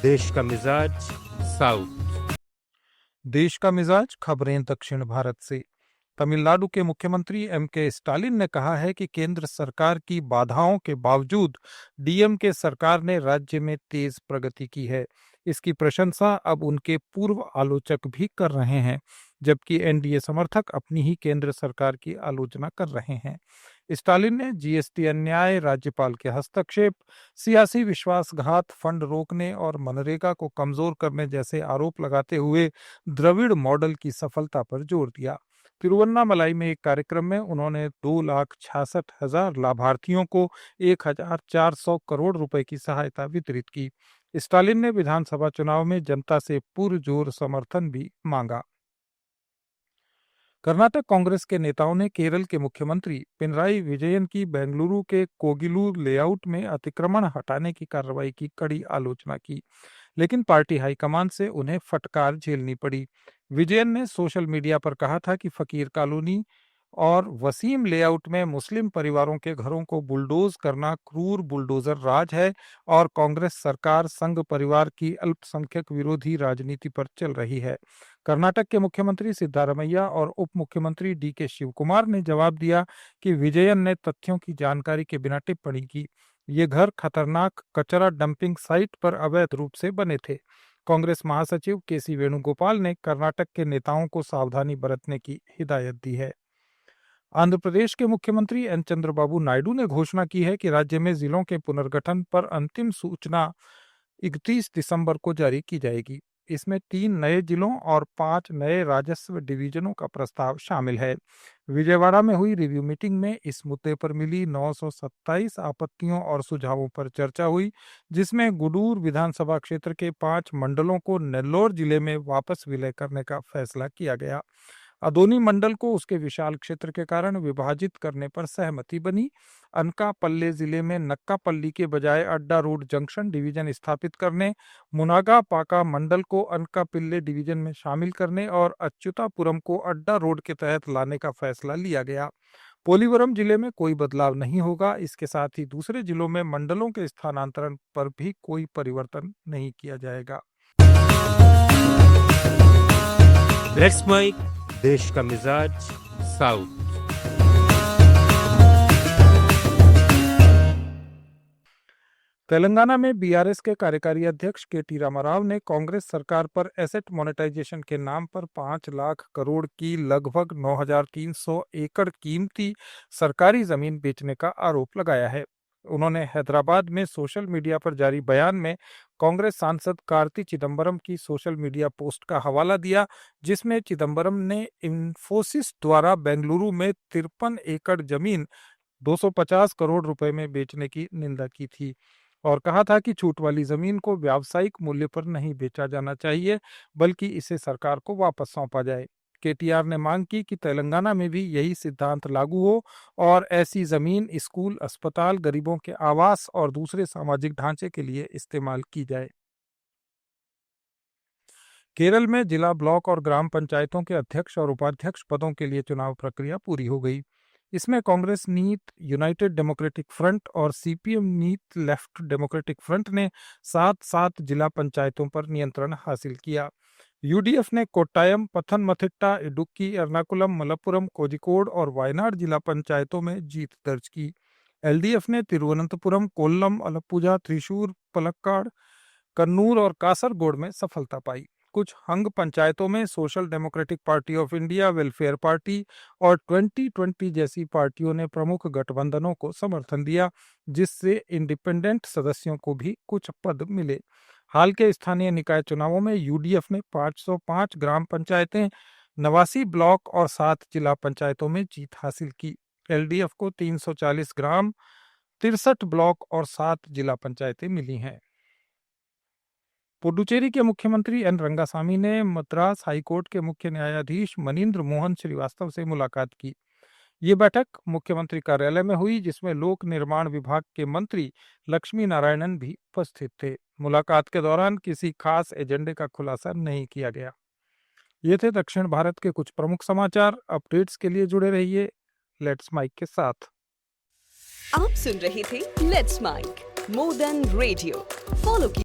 देश का मिजाज साउथ। देश का मिजाज खबरें दक्षिण भारत से। तमिलनाडु के मुख्यमंत्री एम.के. स्टालिन ने कहा है कि केंद्र सरकार की बाधाओं के बावजूद डीएमके सरकार ने राज्य में तेज प्रगति की है। इसकी प्रशंसा अब उनके पूर्व आलोचक भी कर रहे हैं, जबकि एनडीए समर्थक अपनी ही केंद्र सरकार की आलोचना कर रहे हैं। स्टालिन ने जीएसटी अन्याय, राज्यपाल के हस्तक्षेप, सियासी विश्वासघात, फंड रोकने और मनरेगा को कमजोर करने जैसे आरोप लगाते हुए द्रविड़ मॉडल की सफलता पर जोर दिया। तिरुवन्नामलाई में एक कार्यक्रम में उन्होंने 2,66,000 लाभार्थियों को 1,400 करोड़ रुपए की सहायता वितरित की। स्टालिन ने विधानसभा चुनाव में जनता से पुरजोर समर्थन भी मांगा। कर्नाटक कांग्रेस के नेताओं ने केरल के मुख्यमंत्री पिनराई विजयन की बेंगलुरु के कोगिलूर लेआउट में अतिक्रमण हटाने की कार्रवाई की कड़ी आलोचना की, लेकिन पार्टी हाईकमान से उन्हें फटकार झेलनी पड़ी। विजयन ने सोशल मीडिया पर कहा था कि फकीर कॉलोनी और वसीम लेआउट में मुस्लिम परिवारों के घरों को बुलडोज करना क्रूर बुलडोजर राज है और कांग्रेस सरकार संघ परिवार की अल्पसंख्यक विरोधी राजनीति पर चल रही है। कर्नाटक के मुख्यमंत्री सिद्धारमैया और उप मुख्यमंत्री डी.के. शिवकुमार ने जवाब दिया कि विजयन ने तथ्यों की जानकारी के बिना टिप्पणी की। ये घर खतरनाक कचरा डंपिंग साइट पर अवैध रूप से बने थे। कांग्रेस महासचिव के.सी. वेणुगोपाल ने कर्नाटक के नेताओं को सावधानी बरतने की हिदायत दी है। आंध्र प्रदेश के मुख्यमंत्री एन चंद्रबाबू नायडू ने घोषणा की है कि राज्य में जिलों के पुनर्गठन पर अंतिम सूचना 31 दिसंबर को जारी की जाएगी। इसमें 3 नए जिलों और 5 नए राजस्व डिवीजनों का प्रस्ताव शामिल है। विजयवाड़ा में हुई रिव्यू मीटिंग में इस मुद्दे पर मिली 927 आपत्तियों और सुझावों पर चर्चा हुई, जिसमें गुडूर विधानसभा क्षेत्र के 5 मंडलों को नेल्लोर जिले में वापस विलय करने का फैसला किया गया। अदोनी मंडल को उसके विशाल क्षेत्र के कारण विभाजित करने पर सहमति बनी। अनकापल्ले जिले में नक्कापल्ली के बजाय अड्डा रोड जंक्शन डिवीजन स्थापित करने, मुनागा पाका मंडल को अनकापिल्ले डिवीजन में शामिल करने और अच्युतापुरम को अड्डा रोड के तहत लाने का फैसला लिया गया। पोलीवरम जिले में कोई बदलाव नहीं होगा। इसके साथ ही दूसरे जिलों में मंडलों के स्थानांतरण पर भी कोई परिवर्तन नहीं किया जाएगा। दैट्स माय देश का मिजाज साउथ। तेलंगाना में बीआरएस के कार्यकारी अध्यक्ष के.टी. रामाराव ने कांग्रेस सरकार पर एसेट मोनेटाइजेशन के नाम पर 5 लाख करोड़ की लगभग 9,300 एकड़ कीमती सरकारी जमीन बेचने का आरोप लगाया है। उन्होंने हैदराबाद में सोशल मीडिया पर जारी बयान में कांग्रेस सांसद कार्ति चिदंबरम की सोशल मीडिया पोस्ट का हवाला दिया, जिसमें चिदंबरम ने इंफोसिस द्वारा बेंगलुरु में 53 एकड़ जमीन 250 करोड़ रुपए में बेचने की निंदा की थी और कहा था कि छूट वाली जमीन को व्यावसायिक मूल्य पर नहीं बेचा जाना चाहिए, बल्कि इसे सरकार को वापस सौंपा जाए। केटीआर ने मांग की कि तेलंगाना में भी यही सिद्धांत लागू हो और ऐसी जमीन स्कूल, अस्पताल, गरीबों के आवास और दूसरे सामाजिक ढांचे के लिए इस्तेमाल की जाए। केरल में जिला, ब्लॉक और ग्राम पंचायतों के अध्यक्ष और उपाध्यक्ष पदों के लिए चुनाव प्रक्रिया पूरी हो गई। इसमें कांग्रेस नीत, यूनाइटेड डेमोक्रेटिक फ्रंट और सीपीएम नीत लेफ्ट डेमोक्रेटिक फ्रंट ने 7 जिला पंचायतों पर नियंत्रण हासिल किया। यूडीएफ ने कोट्टायम, पथनमथिट्टा, इडुक्की, एर्नाकुलम, मलप्पुरम, कोझिकोड और वायनाड जिला पंचायतों में जीत दर्ज की। एलडीएफ ने तिरुवनंतपुरम, कोल्लम, अलप्पुझा, त्रिशूर, पलक्काड, कन्नूर और कासरगोड में सफलता पाई। कुछ अंग पंचायतों में social democratic party of India, welfare party और 2020 जैसी पार्टियों ने प्रमुख गठबंधनों को समर्थन दिया, जिससे इंडिपेंडेंट सदस्यों को भी कुछ पद मिले। हाल के स्थानीय निकाय चुनावों में यूडीएफ ने 505 ग्राम पंचायतें, 89 ब्लॉक और 7 जिला पंचायतों में जीत हासिल की। एलडीएफ को 340 ग्राम, 63 ब्लॉक और 7 जिला पंचायतें मिली हैं। पुडुचेरी के मुख्यमंत्री एन रंगासामी ने मद्रास हाईकोर्ट के मुख्य न्यायाधीश मनीन्द्र मोहन श्रीवास्तव से मुलाकात की। ये बैठक मुख्यमंत्री कार्यालय में हुई, जिसमें लोक निर्माण विभाग के मंत्री लक्ष्मी नारायणन भी उपस्थित थे। मुलाकात के दौरान किसी खास एजेंडे का खुलासा नहीं किया गया। ये थे दक्षिण भारत के कुछ प्रमुख समाचार। अपडेट्स के लिए जुड़े रहिए लेट्स माइक के साथ। आप सुन रहे थे let's mike more than radio. Follow